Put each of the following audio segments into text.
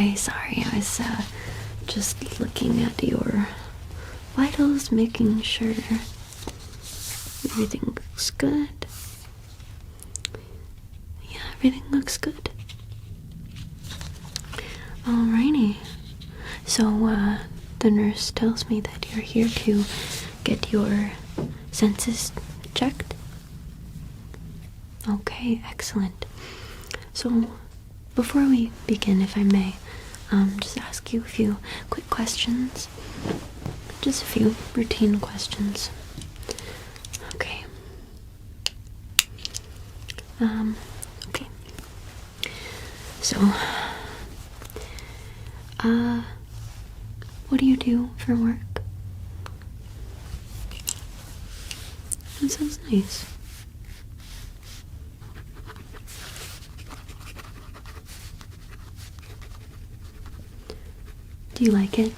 okay. Sorry, I was just looking at your vitals, making sure everything looks good. Yeah, everything looks good. Alrighty. So, the nurse tells me that you're here to get your senses checked. Okay, excellent. So, before we begin, if I may, just ask you a few quick questions. Just a few routine questions. Okay. Okay. So, what do you do for work? That sounds nice. Do you like it?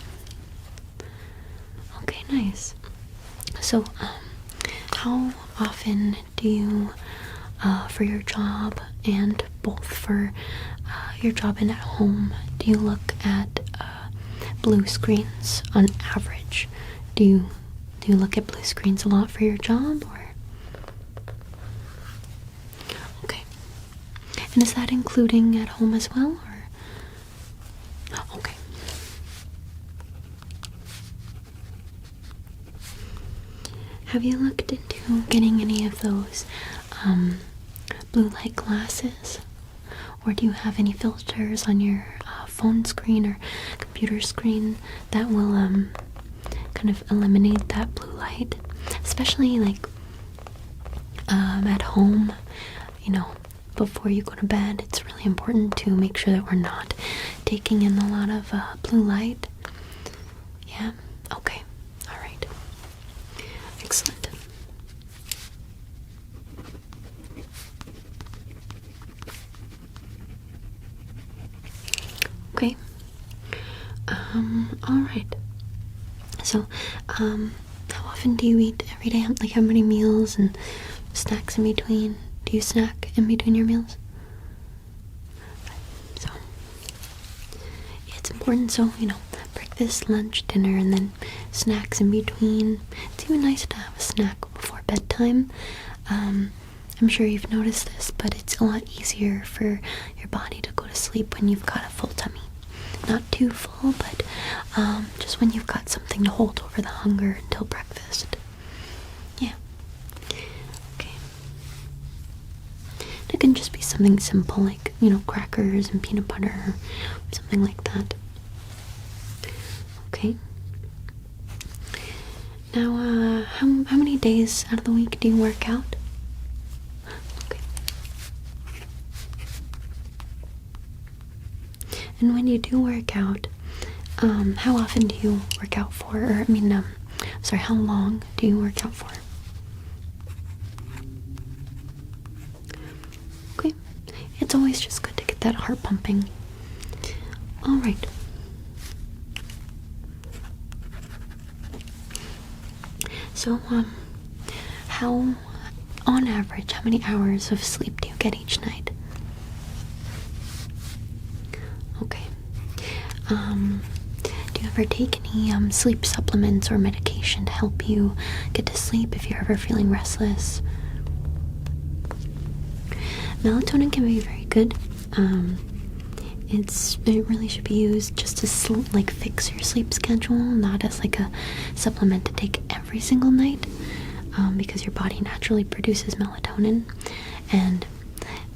Okay, nice. So, how often do you, for your job and both for your job and at home, do you look at blue screens on average? Do you look at blue screens a lot for your job, or? Okay. And is that including at home as well, or? Oh, okay. Have you looked into getting any of those blue light glasses? Or do you have any filters on your phone screen or computer screen that will kind of eliminate that blue light? Especially like at home, before you go to bed, it's really important to make sure that we're not taking in a lot of blue light. Yeah? Okay. Alright. Excellent. Okay. Alright. So, how often do you eat every day? Like, how many meals and snacks in between? Do you snack in between your meals? So, yeah, it's important. So, breakfast, lunch, dinner, and then snacks in between. It's even nice to have a snack before bedtime. I'm sure you've noticed this, but it's a lot easier for your body to go to sleep when you've got a full tummy. Not too full, but just when you've got something to hold over the hunger until breakfast. Yeah. Okay. It can just be something simple like, crackers and peanut butter or something like that. Okay. Now, how many days out of the week do you work out? Okay. And when you do work out, how often do you work out for? Or, how long do you work out for? Okay. It's always just good to get that heart pumping. Alright. So, on average, how many hours of sleep do you get each night? Okay. Do you ever take any sleep supplements or medication to help you get to sleep if you're ever feeling restless? Melatonin can be very good. It really should be used just to fix your sleep schedule, not as like a supplement to take every single night, because your body naturally produces melatonin, and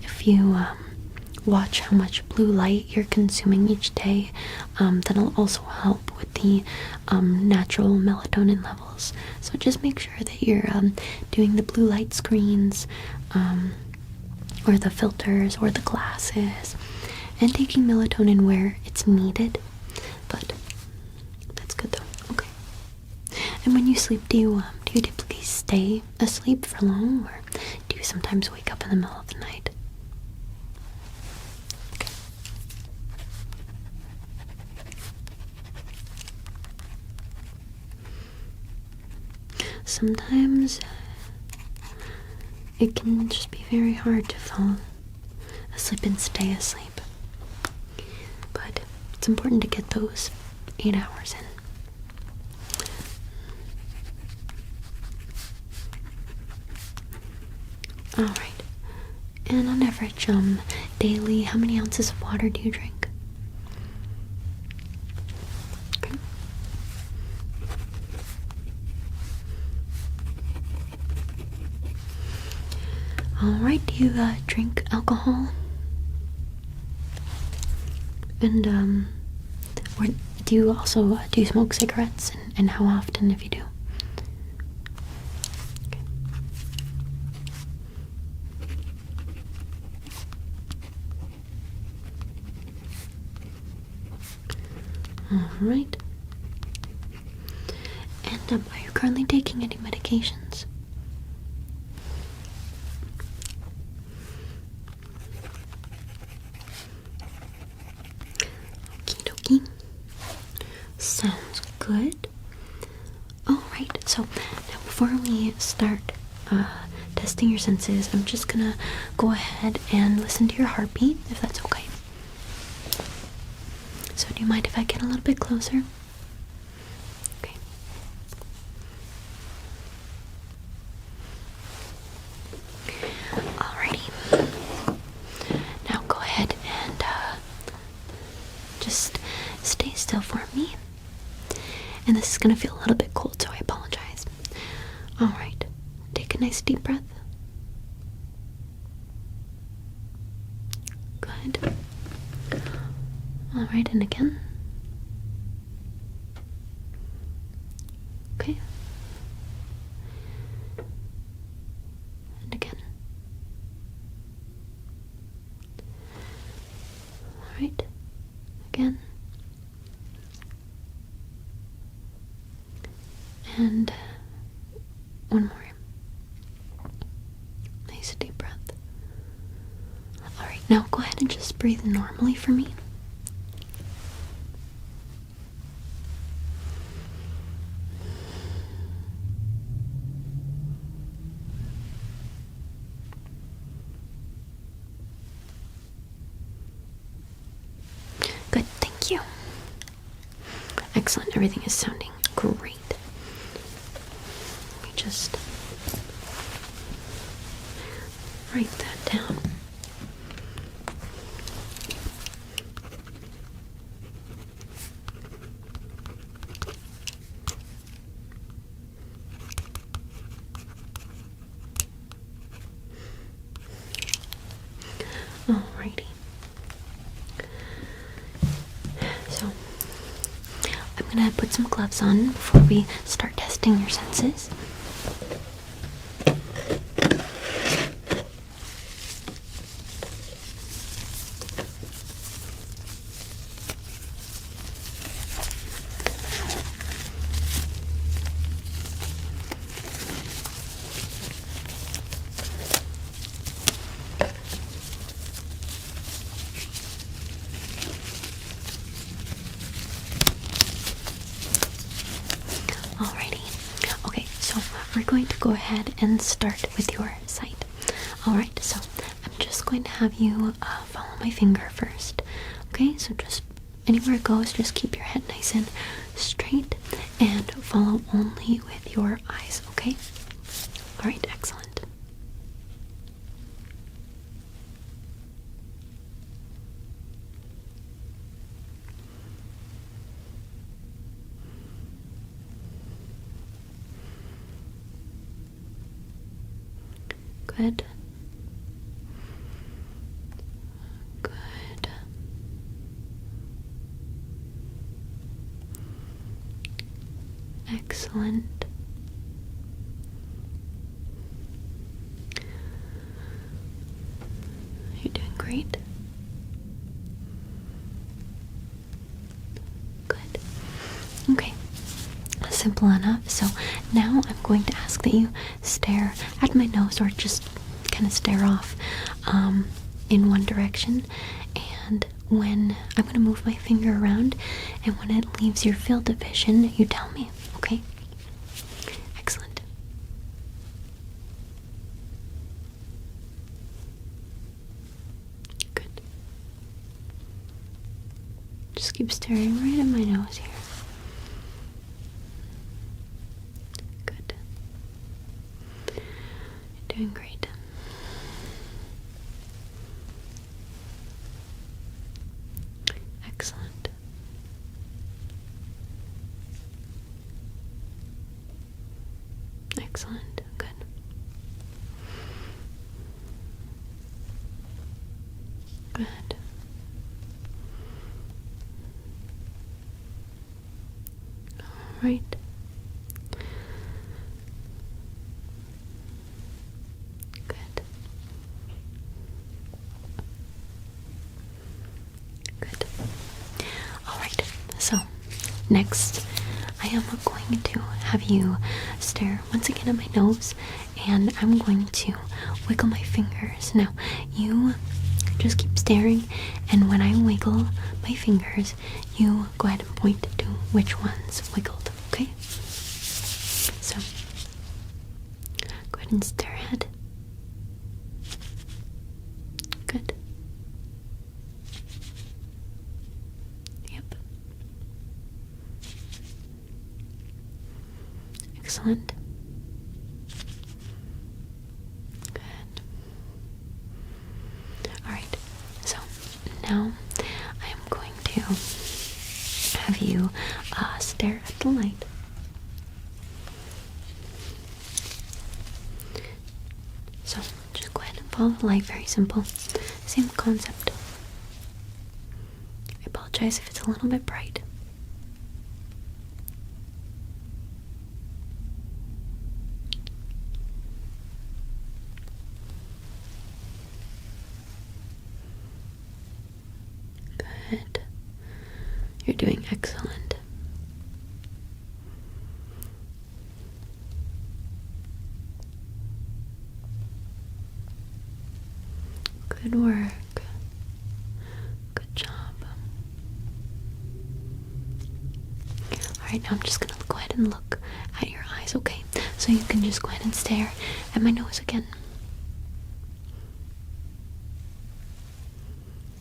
if you watch how much blue light you're consuming each day, that'll also help with the natural melatonin levels. So just make sure that you're doing the blue light screens, or the filters, or the glasses, and taking melatonin where it's needed. But that's good though. Okay. And when you sleep, do you typically stay asleep for long, or do you sometimes wake up in the middle of the night? Okay. Sometimes it can just be very hard to fall asleep and stay asleep. But it's important to get those 8 hours in. Alright. And on average, daily, how many ounces of water do you drink? Okay. Alright, do you drink alcohol? And or do you also do you smoke cigarettes, and how often if you do? Okay. Alright. And are you currently taking any medications? Okie dokie. Sounds good. Alright, so now before we start testing your senses, I'm just gonna go ahead and listen to your heartbeat, if that's okay. So do you mind if I get a little bit closer? Okay. Alrighty. Now go ahead and just stay still for me. And this is gonna feel a little bit cold, so I apologize. Alright. Take a nice deep breath. Good. Alright, and again. Okay. And again. Alright. Again. And one more. Nice deep breath. Alright, now go ahead and just breathe normally for me. Good, thank you. Excellent, everything is sounding great. Let me just write that down. Alrighty. So, I'm gonna put some gloves on before we start testing your senses. Alrighty. Okay, so we're going to go ahead and start with your sight. Alright, so I'm just going to have you follow my finger first. Okay, so just anywhere it goes, just keep your head nice and straight and follow only with your eyes, okay? Alright, excellent. Good. Good. Excellent. You're doing great. Good. Okay. Simple enough. So now I'm going to ask that you stare at my nose, or just kind of stare off in one direction. And when I'm going to move my finger around, and when it leaves your field of vision, you tell me, okay? Excellent. Good. Just keep staring right at my nose here. Good. You're doing great. Excellent. Excellent. Good. Good. All right. Good. Good. All right. So, next, I am going to have you stare once again at my nose, and I'm going to wiggle my fingers. Now, you just keep staring, and when I wiggle my fingers, you go ahead and point to which ones wiggled, okay? So, go ahead and stare ahead. Good. Yep. Excellent. Good. Alright, so now I am going to have you stare at the light. So just go ahead and follow the light, very simple. Same concept. I apologize if it's a little bit bright. Good. You're doing excellent. Good work. Good job. Alright, now I'm just gonna go ahead and look at your eyes, okay? So you can just go ahead and stare at my nose again.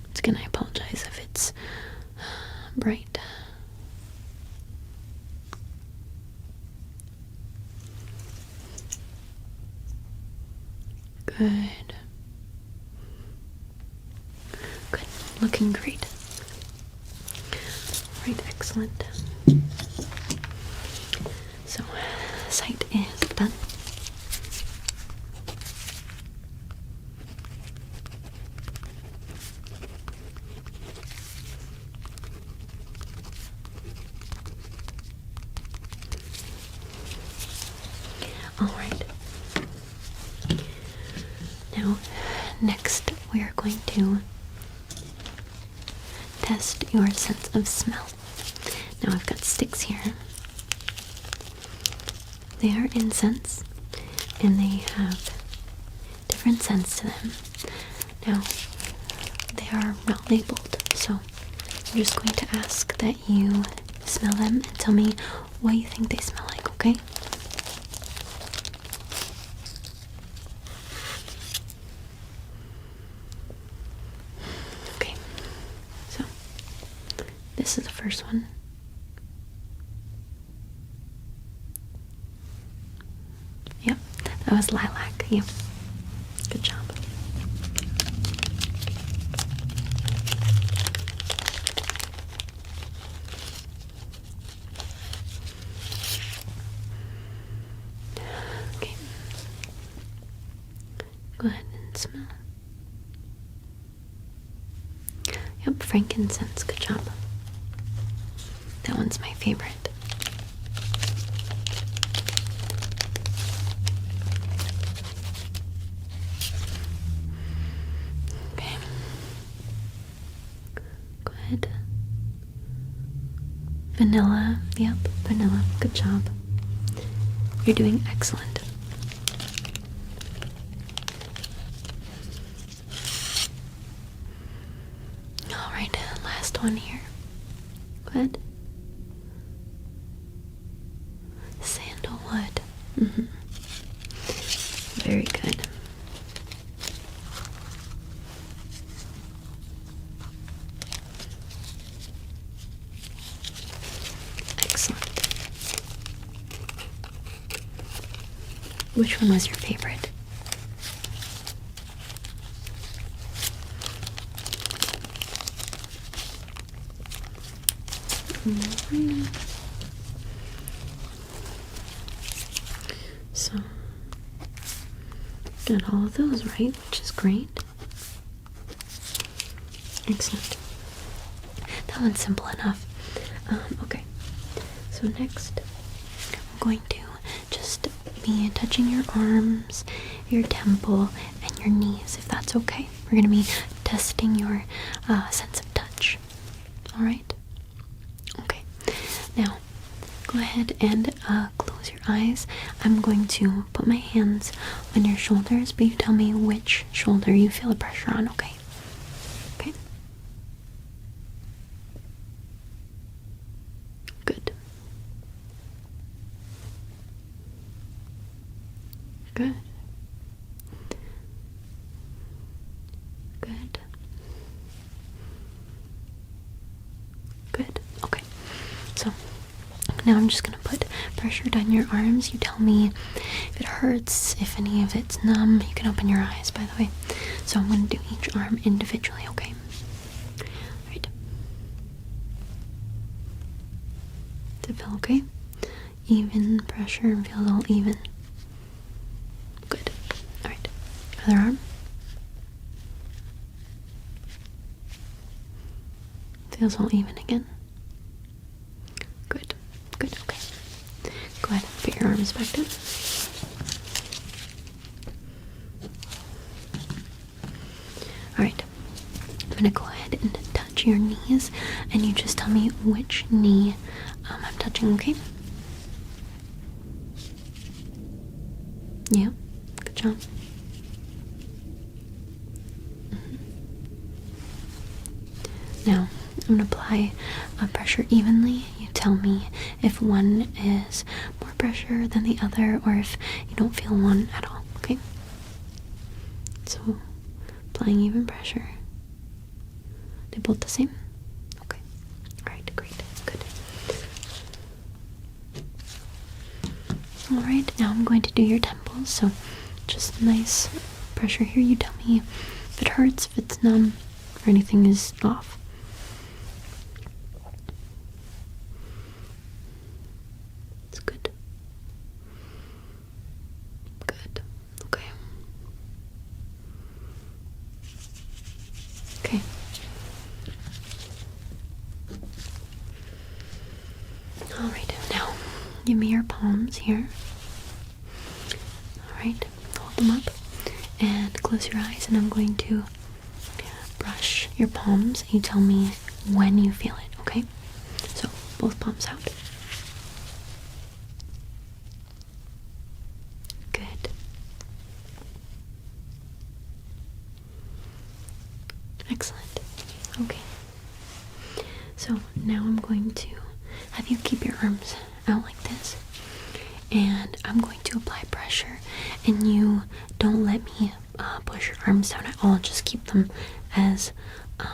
Once again, I apologize if it's bright. Good. Good. Looking great. Right, excellent. So, sight is done. Alright. Now, next we are going to test your sense of smell. Now I've got sticks here. They are incense, and they have different scents to them. Now, they are not labeled, so I'm just going to ask that you smell them and tell me what you think they smell like, okay? Okay, so this is the first one. Yep, that was lilac. Yep, good job. Okay, go ahead and smell. Yep, frankincense. Good job. That one's my favorite. Okay. Go ahead. Vanilla. Yep, vanilla. Good job. You're doing excellent. Alright, last one here. Go ahead. Sandalwood. Very good. Which one was your favorite? So, got all of those right, which is great. Excellent. That one's simple enough. Okay, so next I'm going to just be touching your arms, your temple, and your knees, if that's okay. We're going to be testing your sense of touch. Alright? Okay. Now, go ahead and close your eyes. I'm going to put my hands on your shoulders, but you tell me which shoulder you feel the pressure on, okay? Okay? Good. Good. Good. Good. Okay. So now I'm just going to put pressure down your arms. You tell me if it hurts, if any of it's numb. You can open your eyes, by the way. So I'm going to do each arm individually, okay? Right. Does it feel okay? Even pressure and feels all even. Good. Alright. Other arm. Feels all even again. Good. Good. Okay. Go ahead and put your arms back down. Alright. I'm going to go ahead and touch your knees, and you just tell me which knee I'm touching, okay? Yeah. Good job. Now, I'm going to apply pressure evenly. You tell me if one is more pressure than the other, or if you don't feel one at all, okay? So, applying even pressure. They both the same? Okay. Alright, great. Good. Alright, now I'm going to do your temples. So, just nice pressure here. You tell me if it hurts, if it's numb, or anything is off. It's good. Good. Okay. Okay. Alright, now give me your palms here. Alright, hold them up and close your eyes, and I'm going to brush your palms. You tell me when you feel it, okay? So, both palms out. Good. Excellent. Okay. So, now I'm going to have you keep your arms out like this, and I'm going to apply pressure, and you don't let me push your arms down at all. Just keep them as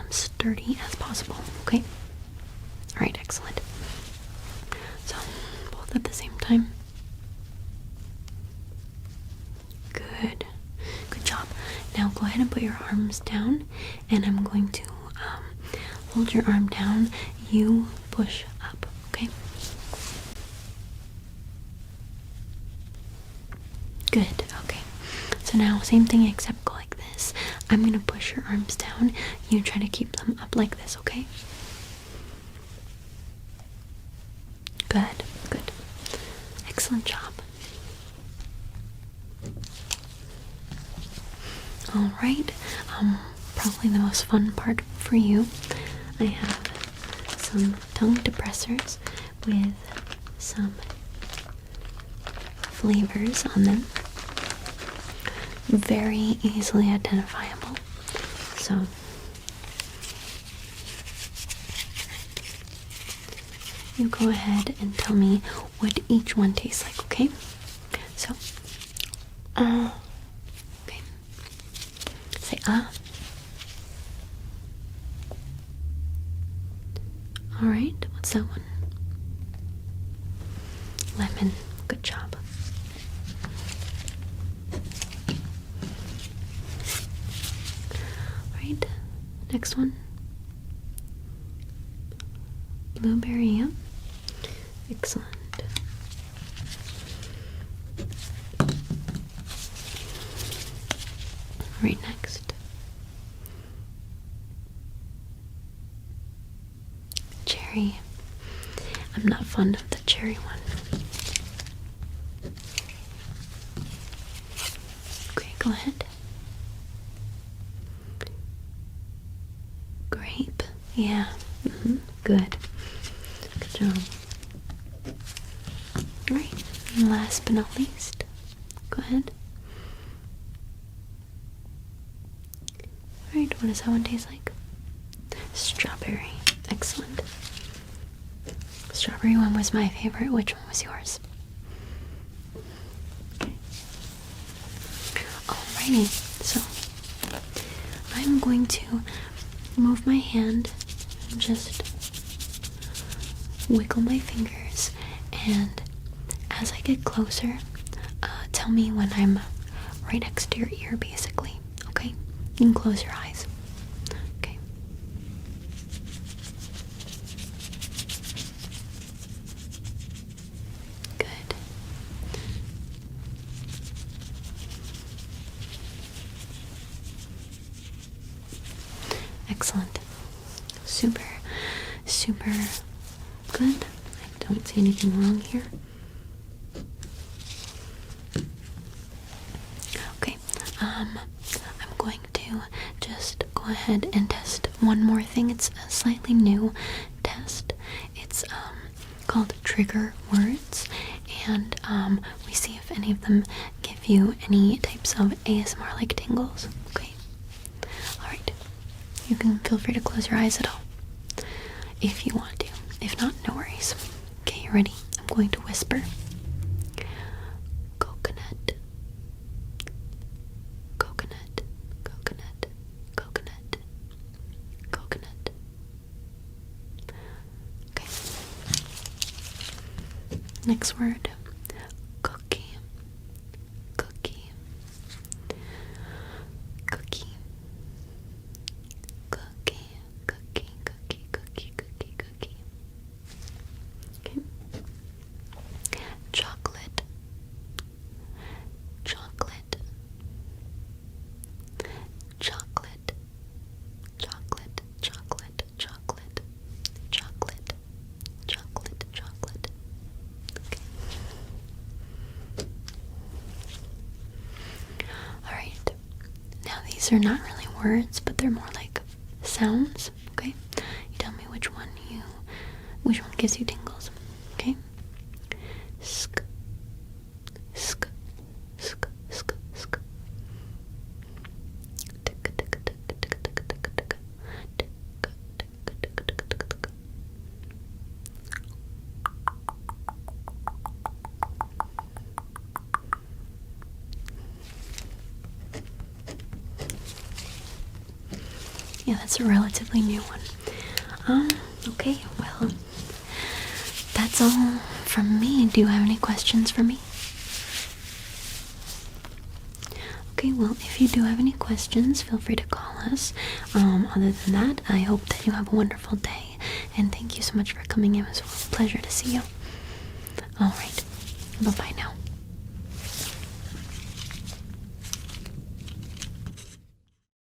sturdy as possible, okay? Alright, excellent. So, both at the same time. Good. Good job. Now go ahead and put your arms down, and I'm going to hold your arm down. You push up, okay? Good, okay. So now, same thing except go like this. I'm gonna push your arms down. You try to keep them up like this, okay? Good, good. Excellent job. Alright, probably the most fun part for you. I have some tongue depressors with some flavors on them. Very easily identifiable. So, you go ahead and tell me what each one tastes like, okay? So, okay. Say, Alright, what's that one? Lemon. Good job. Next one. Blueberry, yeah. Excellent. Right next. Cherry. I'm not fond of the cherry one. Okay, go ahead. Grape. Yeah. Good. Good job. Alright. And last but not least, go ahead. Alright, what does that one taste like? Strawberry. Excellent. Strawberry one was my favorite. Which one was yours? Okay. Alrighty, so I'm going to move my hand and just wiggle my fingers, and as I get closer, tell me when I'm right next to your ear, basically. Okay? You can close your eyes. Okay. Good. Excellent. Super, super good. I don't see anything wrong here. Okay, I'm going to just go ahead and test one more thing. It's a slightly new test. It's called trigger words, and we see if any of them give you any types of ASMR like tingles. Okay. Alright. You can feel free to close your eyes at all if you want to. If not, no worries. Okay, you ready? I'm going to whisper. Coconut. Coconut. Coconut. Coconut. Coconut. Okay. Next word. Cookie. Cookie. Cookie. Cookie. Cookie. Cookie. Cookie. Cookie. Cookie. Okay. Chocolate. Chocolate. Chocolate. Chocolate. Chocolate. Chocolate. Chocolate. Chocolate. Chocolate. Okay. Alright. Now these are not really words, but they're more like sounds. Okay? You tell me which one gives you tingles. Okay? Sk. Sk. Sk. Sk. Sk. Tick, tick, tick, tick, tick, tick, tick, tick, tick. Tick, tick, tick, tick, tick, tick, tick. Yeah, that's a relatively new one. Okay, well, that's all from me. Do you have any questions for me? Okay, well, if you do have any questions, feel free to call us. Other than that, I hope that you have a wonderful day, and thank you so much for coming in. It was a pleasure to see you. Alright, bye-bye now.